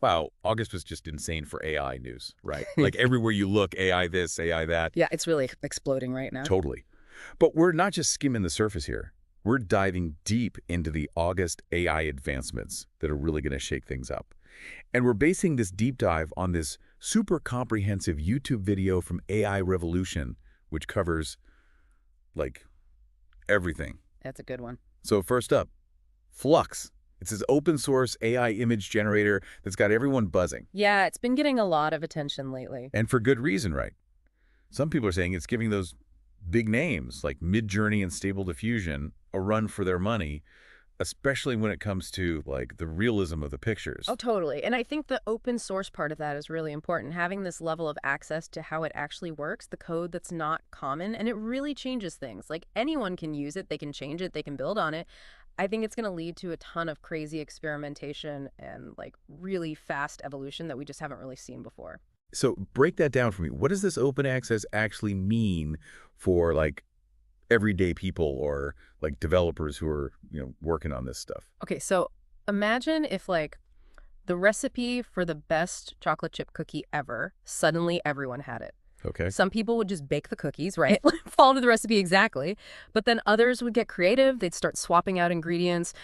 Wow, August was just insane for AI news, right? Like everywhere you look, AI this, AI that. Yeah, it's really exploding right now. Totally. But we're not just skimming the surface here. We're diving deep into the August AI advancements that are really going to shake things up. And we're basing this deep dive on this super comprehensive YouTube video from AI Revolution, which covers, like, everything. That's a good one. So first up, Flux. It's this open source AI image generator that's got everyone buzzing. Yeah, it's been getting a lot of attention lately. And for good reason, right? Some people are saying it's giving those big names like Midjourney and Stable Diffusion a run for their money, especially when it comes to like the realism of the pictures. Oh, totally. And I think the open source part of that is really important. Having this level of access to how it actually works, the code that's not common, and it really changes things. Like anyone can use it, they can change it, they can build on it. I think it's going to lead to a ton of crazy experimentation and like really fast evolution that we just haven't really seen before. So break that down for me. What does this open access actually mean for like everyday people or like developers who are, working on this stuff? Okay, so imagine if like the recipe for the best chocolate chip cookie ever, suddenly everyone had it. Okay. Some people would just bake the cookies, right? Follow to the recipe exactly. But then others would get creative. They'd start swapping out ingredients,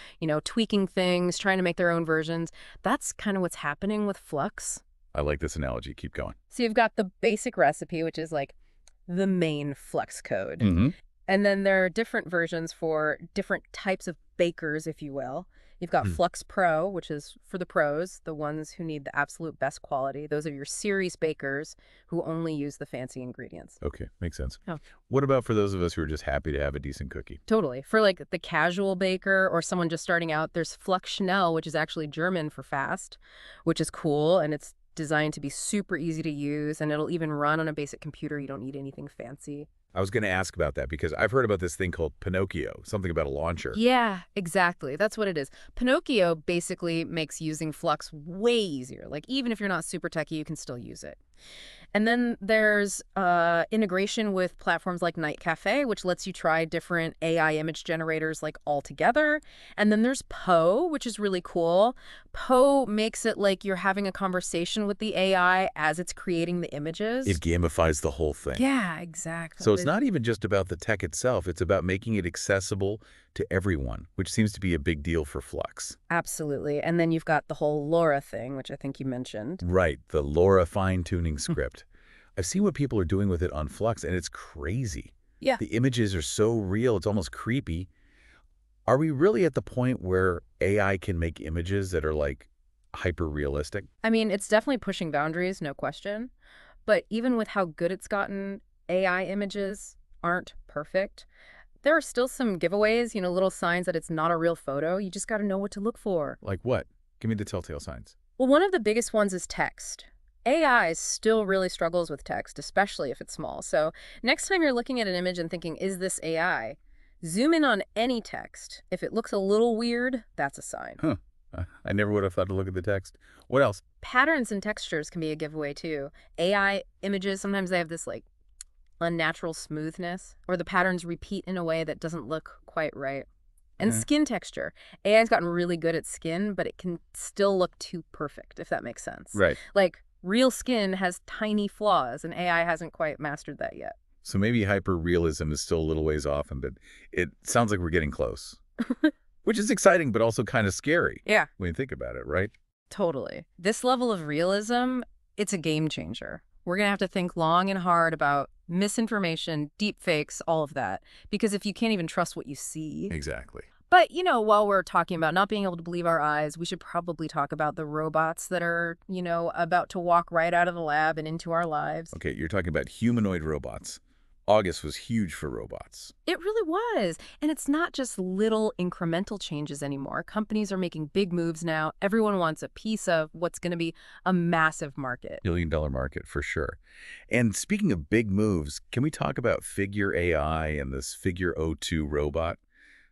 tweaking things, trying to make their own versions. That's kind of what's happening with Flux. I like this analogy. Keep going. So you've got the basic recipe, which is like the main Flux code. Mm-hmm. And then there are different versions for different types of bakers, if you will. You've got Flux Pro, which is for the pros, the ones who need the absolute best quality. Those are your series bakers who only use the fancy ingredients. Okay, makes sense. Oh. What about for those of us who are just happy to have a decent cookie? Totally. For like the casual baker or someone just starting out, there's Flux Schnell, which is actually German for fast, which is cool. And it's designed to be super easy to use. And it'll even run on a basic computer. You don't need anything fancy. I was going to ask about that because I've heard about this thing called Pinocchio, something about a launcher. Yeah, exactly. That's what it is. Pinocchio basically makes using Flux way easier. Like even if you're not super techie, you can still use it. And then there's integration with platforms like Night Cafe, which lets you try different AI image generators like all together. And then there's Poe, which is really cool. Poe makes it like you're having a conversation with the AI as it's creating the images. It gamifies the whole thing. Yeah, exactly. So it's not even just about the tech itself. It's about making it accessible to everyone, which seems to be a big deal for Flux. Absolutely. And then you've got the whole LoRa thing, which I think you mentioned. Right, the LoRa fine-tuning script. I've seen what people are doing with it on Flux, and it's crazy. Yeah. The images are so real, it's almost creepy. Are we really at the point where AI can make images that are, like, hyper-realistic? I mean, it's definitely pushing boundaries, no question. But even with how good it's gotten, AI images aren't perfect. There are still some giveaways, little signs that it's not a real photo. You just got to know what to look for. Like what? Give me the telltale signs. Well, one of the biggest ones is text. AI still really struggles with text, especially if it's small. So next time you're looking at an image and thinking, is this AI? Zoom in on any text. If it looks a little weird, that's a sign. Huh. I never would have thought to look at the text. What else? Patterns and textures can be a giveaway too. AI images, sometimes they have this like unnatural smoothness, or the patterns repeat in a way that doesn't look quite right. And skin texture. AI's gotten really good at skin, but it can still look too perfect, if that makes sense. Right. Like, real skin has tiny flaws, and AI hasn't quite mastered that yet. So maybe hyper-realism is still a little ways off, but it sounds like we're getting close. Which is exciting, but also kind of scary. Yeah. When you think about it, right? Totally. This level of realism, it's a game changer. We're going to have to think long and hard about misinformation, deep fakes, all of that. Because if you can't even trust what you see. Exactly. But, while we're talking about not being able to believe our eyes, we should probably talk about the robots that are, about to walk right out of the lab and into our lives. Okay, you're talking about humanoid robots. August was huge for robots. It really was. And it's not just little incremental changes anymore. Companies are making big moves now. Everyone wants a piece of what's going to be a massive market. Billion-dollar market for sure. And speaking of big moves, can we talk about Figure AI and this Figure O2 robot?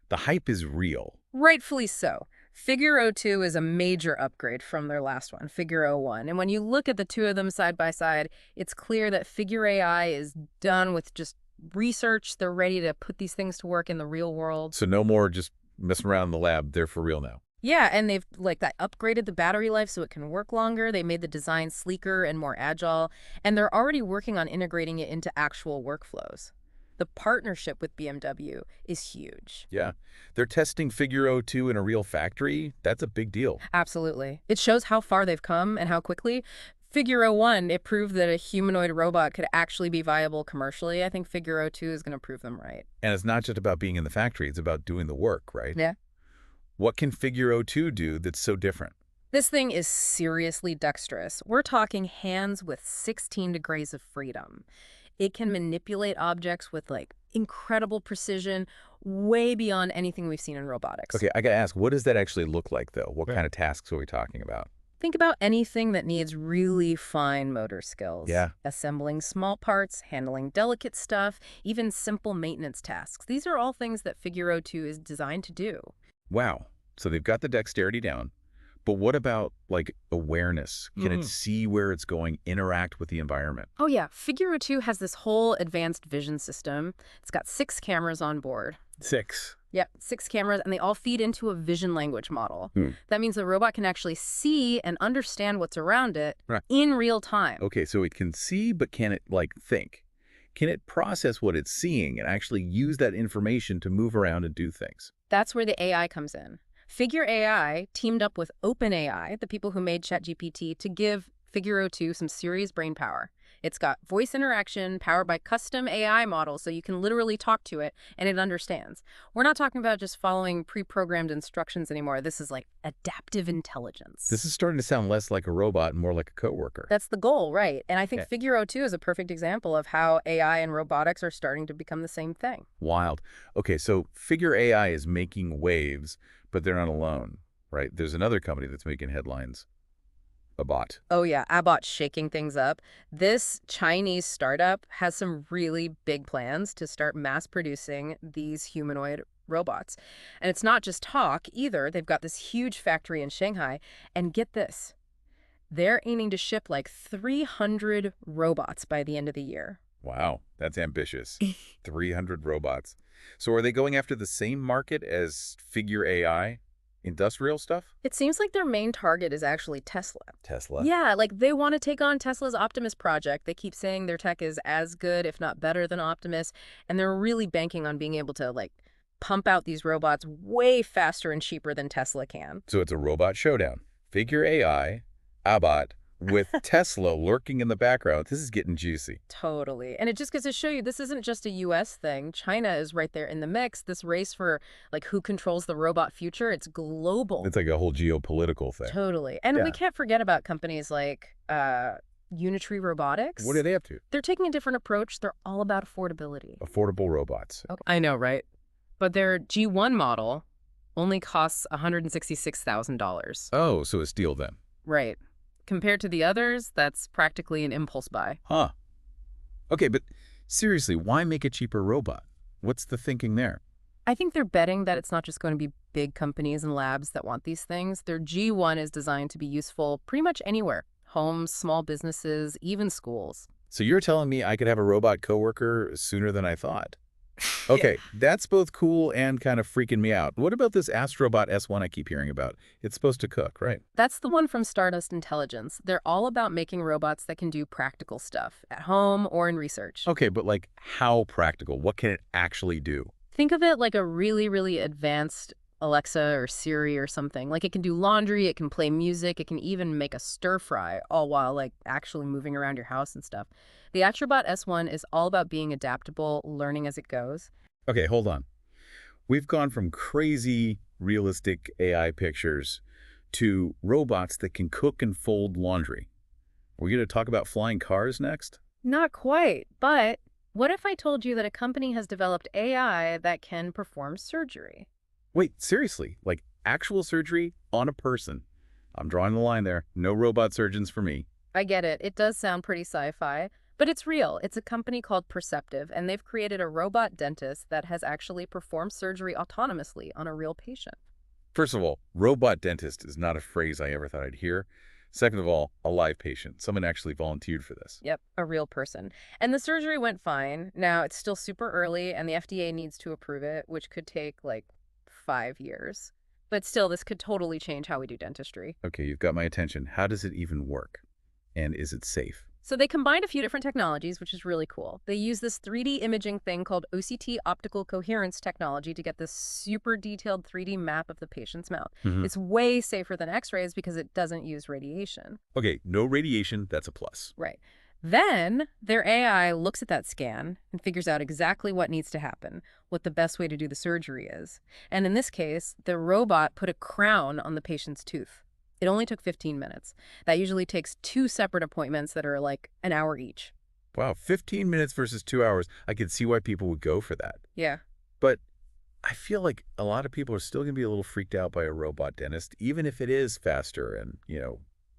The hype is real. Rightfully so. Figure O2 is a major upgrade from their last one, Figure O1. And when you look at the two of them side by side, it's clear that Figure AI is done with just research. They're ready to put these things to work in the real world. So no more just messing around in the lab. They're for real now. Yeah, and they've like that upgraded the battery life so it can work longer. They made the design sleeker and more agile, and they're already working on integrating it into actual workflows. The partnership with BMW is huge. Yeah. They're testing Figure O 2 in a real factory. That's a big deal. Absolutely. It shows how far they've come and how quickly. Figure 1, it proved that a humanoid robot could actually be viable commercially. I think Figure 2 is going to prove them right. And it's not just about being in the factory, it's about doing the work, right? Yeah. What can Figure O 2 do that's so different? This thing is seriously dexterous. We're talking hands with 16 degrees of freedom. It can manipulate objects with like incredible precision, way beyond anything we've seen in robotics. Okay, I gotta ask, what does that actually look like, though? What Right. kind of tasks are we talking about? Think about anything that needs really fine motor skills. Yeah. Assembling small parts, handling delicate stuff, even simple maintenance tasks. These are all things that Figure 2 is designed to do. Wow. So they've got the dexterity down. But what about, like, awareness? Can it see where it's going, interact with the environment? Oh yeah, Figure 2 has this whole advanced vision system. It's got 6 cameras on board. 6. Yep, 6 cameras, and they all feed into a vision language model. Hmm. That means the robot can actually see and understand what's around it Right. in real time. Okay, so it can see, but can it, like, think? Can it process what it's seeing and actually use that information to move around and do things? That's where the AI comes in. Figure AI teamed up with OpenAI, the people who made ChatGPT, to give Figure 2 some serious brain power. It's got voice interaction powered by custom AI models, so you can literally talk to it and it understands. We're not talking about just following pre-programmed instructions anymore. This is like adaptive intelligence. This is starting to sound less like a robot and more like a coworker. That's the goal, right? And I think Okay. Figure 2 is a perfect example of how AI and robotics are starting to become the same thing. Wild. Okay, so Figure AI is making waves, but they're not alone, right? There's another company that's making headlines. Abot. Oh yeah, Abot's shaking things up. This Chinese startup has some really big plans to start mass producing these humanoid robots. And it's not just talk either. They've got this huge factory in Shanghai. And get this, they're aiming to ship like 300 robots by the end of the year. Wow, that's ambitious. 300 robots. So are they going after the same market as Figure AI? Industrial stuff? It seems like their main target is actually Tesla. Tesla? Yeah, like they want to take on Tesla's Optimus project. They keep saying their tech is as good, if not better than Optimus, and they're really banking on being able to like pump out these robots way faster and cheaper than Tesla can. So it's a robot showdown. Figure AI, Abot, with Tesla lurking in the background. This is getting juicy. Totally. And it just goes to show you this isn't just a US thing. China is right there in the mix. This race for like who controls the robot future, it's global. It's like a whole geopolitical thing. Totally. And Yeah. we can't forget about companies like Unitree Robotics. What are they up to? They're taking a different approach. They're all about affordability. Affordable robots. I know, right? But their G1 model only costs $166,000. Oh, so a steal then. Right. Compared to the others, that's practically an impulse buy. Huh. Okay, but seriously, why make a cheaper robot? What's the thinking there? I think they're betting that it's not just going to be big companies and labs that want these things. Their G1 is designed to be useful pretty much anywhere. Homes, small businesses, even schools. So you're telling me I could have a robot coworker sooner than I thought? Okay, that's both cool and kind of freaking me out. What about this Astrobot S1 I keep hearing about? It's supposed to cook, right? That's the one from Stardust Intelligence. They're all about making robots that can do practical stuff at home or in research. Okay, but like how practical? What can it actually do? Think of it like a really, really advanced Alexa or Siri or something. Like it can do laundry, it can play music, it can even make a stir fry, all while like actually moving around your house and stuff. The Astrobot S1 is all about being adaptable, learning as it goes. Okay, hold on. We've gone from crazy, realistic AI pictures to robots that can cook and fold laundry. We're going to talk about flying cars next? Not quite, but what if I told you that a company has developed AI that can perform surgery? Wait, seriously? Like actual surgery on a person? I'm drawing the line there. No robot surgeons for me. I get it. It does sound pretty sci-fi, but it's real. It's a company called Perceptive, and they've created a robot dentist that has actually performed surgery autonomously on a real patient. First of all, robot dentist is not a phrase I ever thought I'd hear. Second of all, a live patient. Someone actually volunteered for this. Yep, a real person. And the surgery went fine. Now, it's still super early, and the FDA needs to approve it, which could take like 5 years. But still, this could totally change how we do dentistry. Okay, you've got my attention. How does it even work? And is it safe? So they combined a few different technologies, which is really cool. They use this 3D imaging thing called OCT optical coherence technology to get this super detailed 3D map of the patient's mouth. Mhm. It's way safer than x-rays because it doesn't use radiation. Okay, no radiation, that's a plus. Right. Then their AI looks at that scan and figures out exactly what needs to happen, what the best way to do the surgery is. And in this case, the robot put a crown on the patient's tooth. It only took 15 minutes. That usually takes 2 separate appointments that are like an hour each. Wow, 15 minutes versus 2 hours. I could see why people would go for that. Yeah. But I feel like a lot of people are still going to be a little freaked out by a robot dentist, even if it is faster and,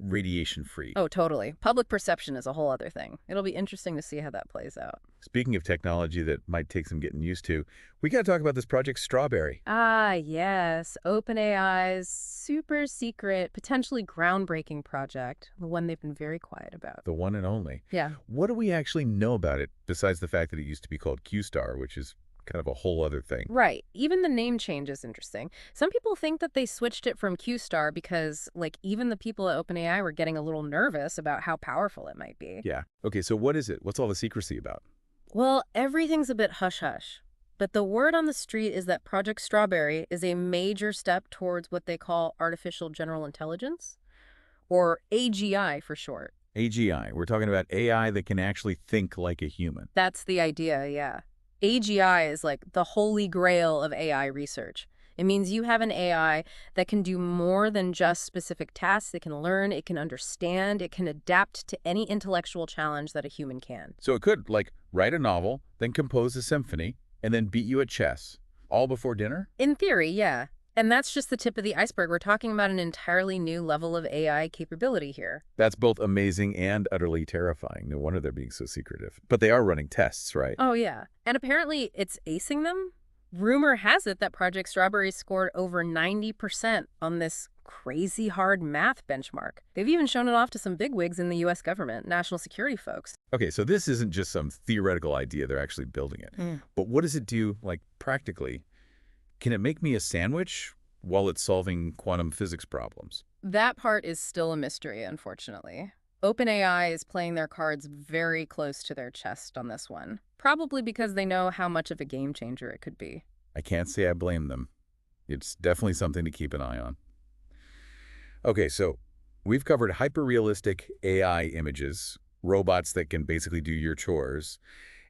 radiation-free. Oh, totally. Public perception is a whole other thing. It'll be interesting to see how that plays out. Speaking of technology that might take some getting used to, we got to talk about this Project Strawberry. Ah, yes. OpenAI's super secret, potentially groundbreaking project, the one they've been very quiet about. The one and only. Yeah. What do we actually know about it, besides the fact that it used to be called QStar, which is kind of a whole other thing? Right. Even the name change is interesting. Some people think that they switched it from QStar because, even the people at OpenAI were getting a little nervous about how powerful it might be. Yeah. Okay, so what is it? What's all the secrecy about? Well, everything's a bit hush-hush. But the word on the street is that Project Strawberry is a major step towards what they call artificial general intelligence, or AGI for short. AGI. We're talking about AI that can actually think like a human. That's the idea, yeah. AGI is like the holy grail of AI research. It means you have an AI that can do more than just specific tasks. It can learn, it can understand, it can adapt to any intellectual challenge that a human can. So it could, write a novel, then compose a symphony, and then beat you at chess, all before dinner? In theory, yeah. And that's just the tip of the iceberg. We're talking about an entirely new level of AI capability here. That's both amazing and utterly terrifying. No wonder they're being so secretive. But they are running tests, right? Oh, yeah. And apparently it's acing them. Rumor has it that Project Strawberry scored over 90% on this crazy hard math benchmark. They've even shown it off to some bigwigs in the U.S. government, national security folks. Okay, so this isn't just some theoretical idea. They're actually building it. But what does it do, practically? Can it make me a sandwich while it's solving quantum physics problems? That part is still a mystery, unfortunately. OpenAI is playing their cards very close to their chest on this one, probably because they know how much of a game changer it could be. I can't say I blame them. It's definitely something to keep an eye on. Okay, so we've covered hyper-realistic AI images, robots that can basically do your chores,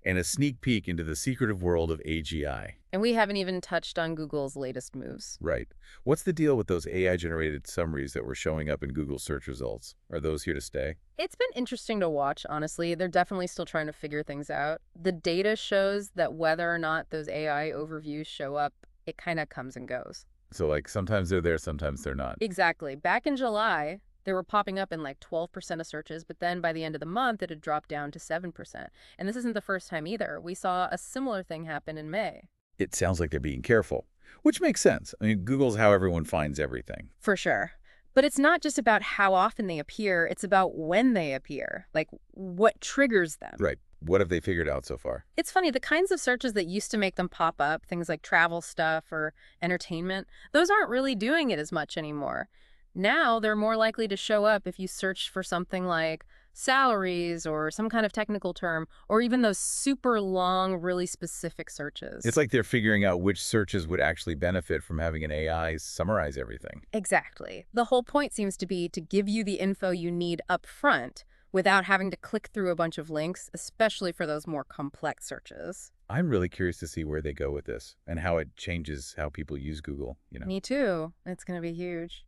and a sneak peek into the secretive world of AGI. And we haven't even touched on Google's latest moves. Right. What's the deal with those AI-generated summaries that were showing up in Google search results? Are those here to stay? It's been interesting to watch, honestly. They're definitely still trying to figure things out. The data shows that whether or not those AI overviews show up, it kind of comes and goes. So, sometimes they're there, sometimes they're not. Exactly. Back in July, they were popping up in 12% of searches, but then by the end of the month, it had dropped down to 7%. And this isn't the first time either. We saw a similar thing happen in May. It sounds like they're being careful, which makes sense. I mean, Google's how everyone finds everything. For sure. But it's not just about how often they appear, it's about when they appear, what triggers them. Right. What have they figured out so far? It's funny, the kinds of searches that used to make them pop up, things like travel stuff or entertainment, those aren't really doing it as much anymore. Now they're more likely to show up if you search for something like salaries or some kind of technical term, or even those super long, really specific searches. It's like they're figuring out which searches would actually benefit from having an AI summarize everything. Exactly. The whole point seems to be to give you the info you need up front without having to click through a bunch of links, especially for those more complex searches. I'm really curious to see where they go with this and how it changes how people use Google. Me too. It's going to be huge.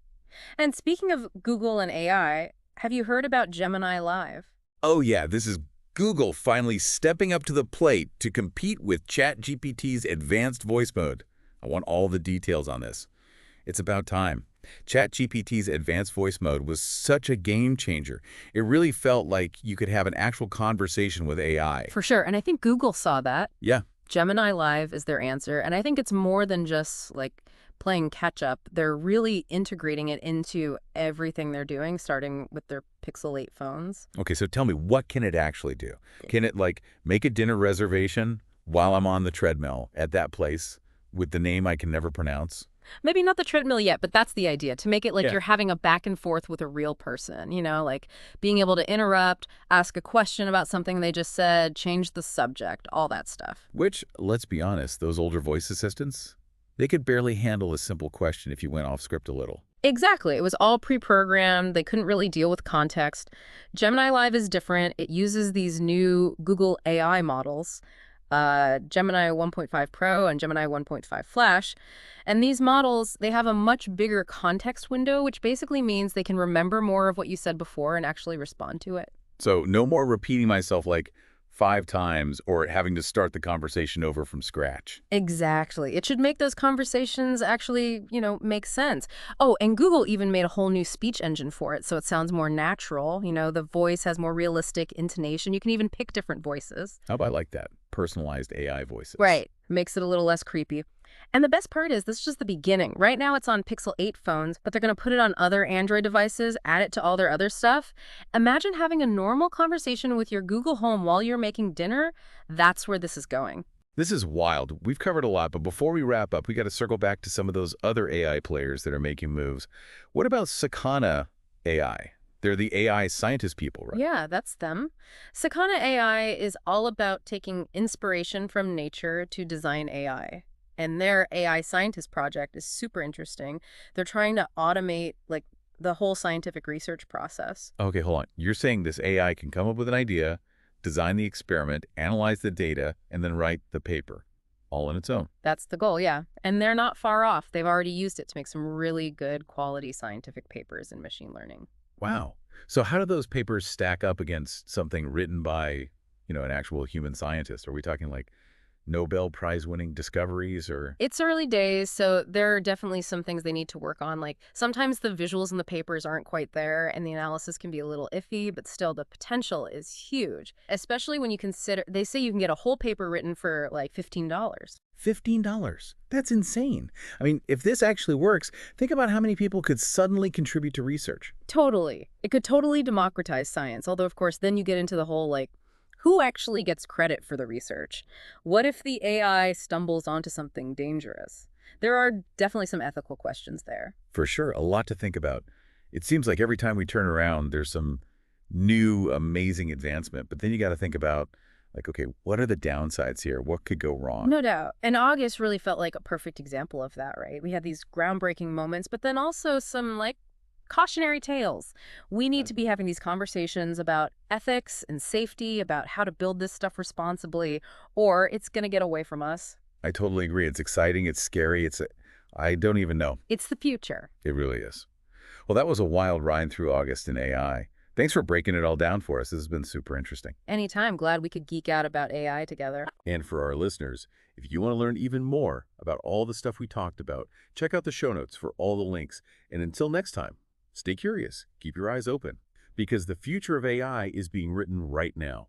And speaking of Google and AI, have you heard about Gemini Live? Oh yeah, this is Google finally stepping up to the plate to compete with ChatGPT's advanced voice mode. I want all the details on this. It's about time. ChatGPT's advanced voice mode was such a game changer. It really felt like you could have an actual conversation with AI. For sure, and I think Google saw that. Yeah. Gemini Live is their answer, and I think it's more than just playing catch-up. They're really integrating it into everything they're doing, starting with their Pixel 8 phones. Okay, so tell me, what can it actually do? Can it, make a dinner reservation while I'm on the treadmill at that place with the name I can never pronounce? Maybe not the treadmill yet, but that's the idea, to make it like Yeah. you're having a back and forth with a real person, like being able to interrupt, ask a question about something they just said, change the subject, all that stuff. Which, let's be honest, those older voice assistants, they could barely handle a simple question if you went off script a little. Exactly. It was all pre-programmed. They couldn't really deal with context. Gemini Live is different. It uses these new Google AI models, Gemini 1.5 Pro and Gemini 1.5 Flash. And these models, they have a much bigger context window, which basically means they can remember more of what you said before and actually respond to it. So no more repeating myself like 5 times or having to start the conversation over from scratch. Exactly. It should make those conversations actually, make sense. Oh, and Google even made a whole new speech engine for it, so it sounds more natural. The voice has more realistic intonation. You can even pick different voices. How about like that? Personalized AI voices. Right. Makes it a little less creepy. And the best part is this is just the beginning. Right now it's on Pixel 8 phones, but they're going to put it on other Android devices, add it to all their other stuff. Imagine having a normal conversation with your Google Home while you're making dinner. That's where this is going. This is wild. We've covered a lot, but before we wrap up, we got to circle back to some of those other AI players that are making moves. What about Sakana AI? They're the AI scientist people, right? Yeah, that's them. Sakana AI is all about taking inspiration from nature to design AI. And their AI scientist project is super interesting. They're trying to automate like the whole scientific research process. Okay, hold on. You're saying this AI can come up with an idea, design the experiment, analyze the data, and then write the paper, all on its own. That's the goal, yeah. And they're not far off. They've already used it to make some really good quality scientific papers in machine learning. Wow. So how do those papers stack up against something written by, an actual human scientist? Are we talking like Nobel Prize-winning discoveries or... It's early days, so there are definitely some things they need to work on. Like sometimes the visuals in the papers aren't quite there and the analysis can be a little iffy, but still the potential is huge, especially when you consider, they say you can get a whole paper written for like $15. $15. That's insane. I mean, if this actually works, think about how many people could suddenly contribute to research. Totally. It could totally democratize science, although of course then you get into the whole who actually gets credit for the research? What if the AI stumbles onto something dangerous? There are definitely some ethical questions there. For sure, a lot to think about. It seems like every time we turn around, there's some new, amazing advancement. But then you got to think about, like, okay, what are the downsides here? What could go wrong? No doubt. And August really felt like a perfect example of that, right? We had these groundbreaking moments, but then also some cautionary tales. We need to be having these conversations about ethics and safety, about how to build this stuff responsibly, or it's going to get away from us. I totally agree. It's exciting. It's scary. I don't even know. It's the future. It really is. Well, that was a wild ride through August in AI. Thanks for breaking it all down for us. This has been super interesting. Anytime. Glad we could geek out about AI together. And for our listeners, if you want to learn even more about all the stuff we talked about, check out the show notes for all the links. And until next time, stay curious, keep your eyes open, because the future of AI is being written right now.